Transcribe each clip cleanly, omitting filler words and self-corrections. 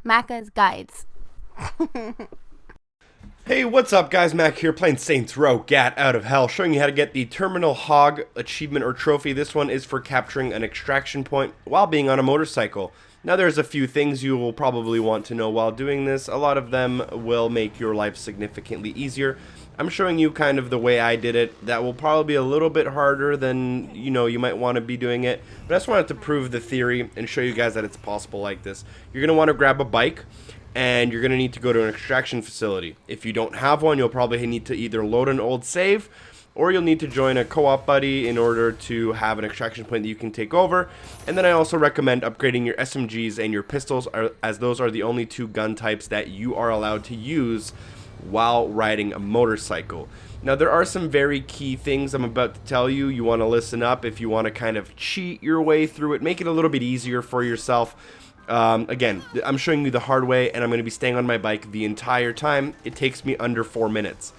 Macca's Guides. Hey, what's up guys? Mac here playing Saints Row Gat Out of Hell, showing you how to get the Terminal Hog Achievement or Trophy. This one is for capturing an extraction point while being on a motorcycle. Now there's a few things you will probably want to know while doing this. A lot of them will make your life significantly easier. I'm showing you kind of the way I did it. That will probably be a little bit harder than, you might want to be doing it. But I just wanted to prove the theory and show you guys that it's possible like this. You're going to want to grab a bike, and you're going to need to go to an extraction facility. If you don't have one, you'll probably need to either load an old save, or you'll need to join a co-op buddy in order to have an extraction point that you can take over. And then I also recommend upgrading your SMGs and your pistols, as those are the only two gun types that you are allowed to use while riding a motorcycle. Now there are some very key things I'm about to tell you. You want to listen up if you want to kind of cheat your way through it, make it a little bit easier for yourself. Again, I'm showing you the hard way, and I'm going to be staying on my bike the entire time. It takes me under 4 minutes.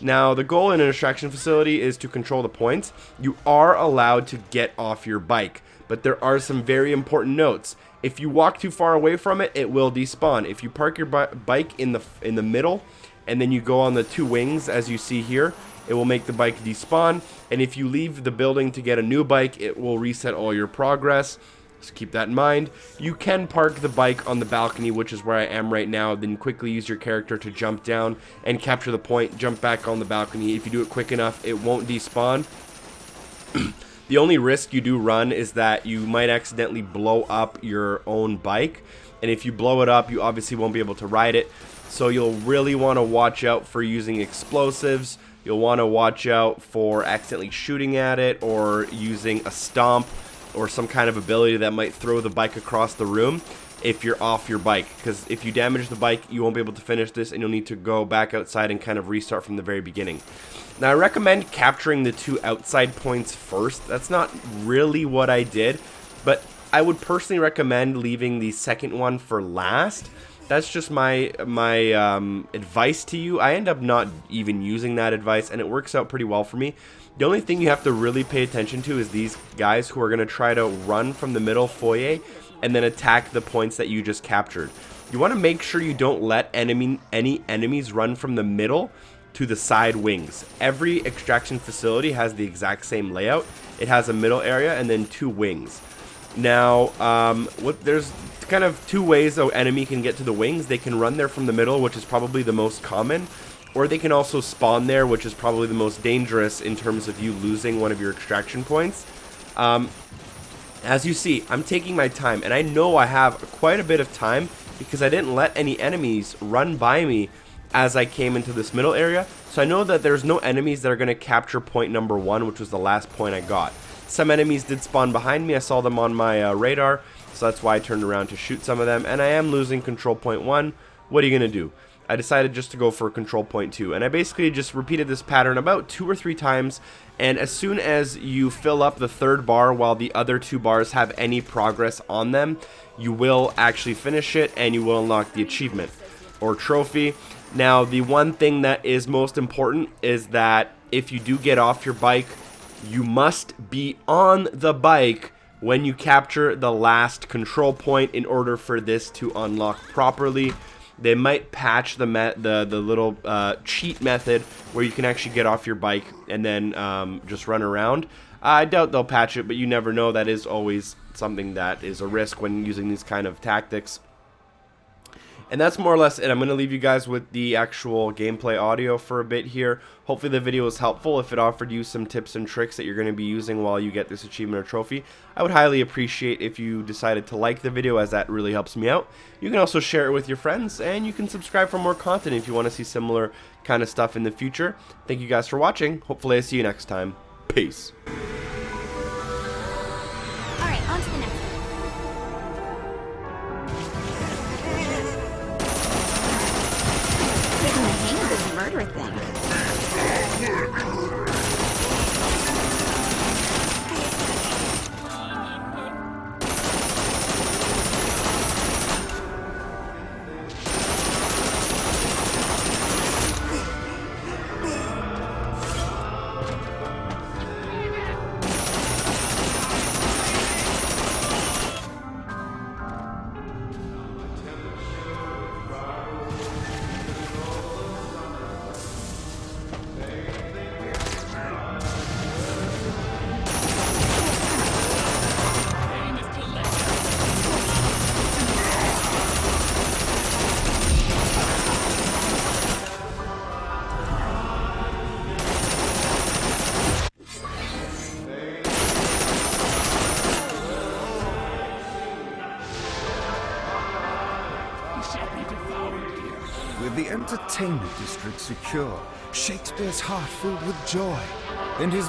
Now, the goal in an extraction facility is to control the points. You are allowed to get off your bike, but there are some very important notes. If you walk too far away from it, it will despawn. If you park your bike in the middle, and then you go on the two wings, as you see here, it will make the bike despawn. And if you leave the building to get a new bike, it will reset all your progress. So keep that in mind. You can park the bike on the balcony, which is where I am right now, then quickly use your character to jump down and capture the point, jump back on the balcony. If you do it quick enough, it won't despawn. The only risk you do run is that you might accidentally blow up your own bike, and if you blow it up, you obviously won't be able to ride it. So you'll really want to watch out for using explosives. You'll want to watch out for accidentally shooting at it or using a stomp or some kind of ability that might throw the bike across the room if you're off your bike, because if you damage the bike, you won't be able to finish this, and you'll need to go back outside and kind of restart from the very beginning. Now I recommend capturing the two outside points first. That's not really what I did, but I would personally recommend leaving the second one for last. That's just my advice to you. I end up not even using that advice, and it works out pretty well for me. The only thing you have to really pay attention to is these guys who are going to try to run from the middle foyer and then attack the points that you just captured. You want to make sure you don't let any enemies run from the middle to the side wings. Every extraction facility has the exact same layout. It has a middle area and then two wings. Now, there's kind of two ways an enemy can get to the wings. They can run there from the middle, which is probably the most common, or they can also spawn there, which is probably the most dangerous in terms of you losing one of your extraction points. As you see, I'm taking my time, and I know I have quite a bit of time because I didn't let any enemies run by me as I came into this middle area. So I know that there's no enemies that are going to capture point number 1, which was the last point I got. Some enemies did spawn behind me. I saw them on my radar, so that's why I turned around to shoot some of them, and I am losing control point 1. What are you going to do? I decided just to go for control point 2, and I basically just repeated this pattern about 2 or 3 times, and as soon as you fill up the third bar while the other 2 bars have any progress on them, you will actually finish it and you will unlock the achievement or trophy. Now, the one thing that is most important is that if you do get off your bike, you must be on the bike when you capture the last control point in order for this to unlock properly. They might patch the little cheat method where you can actually get off your bike and then just run around. I doubt they'll patch it, but you never know. That is always something that is a risk when using these kind of tactics. And that's more or less it. I'm going to leave you guys with the actual gameplay audio for a bit here. Hopefully the video was helpful. If it offered you some tips and tricks that you're going to be using while you get this achievement or trophy, I would highly appreciate if you decided to like the video, as that really helps me out. You can also share it with your friends, and you can subscribe for more content if you want to see similar kind of stuff in the future. Thank you guys for watching. Hopefully I see you next time. Peace. Alright, on to the next one. Getting the hang of this murder thing. With the entertainment district secure, Shakespeare's heart filled with joy, and his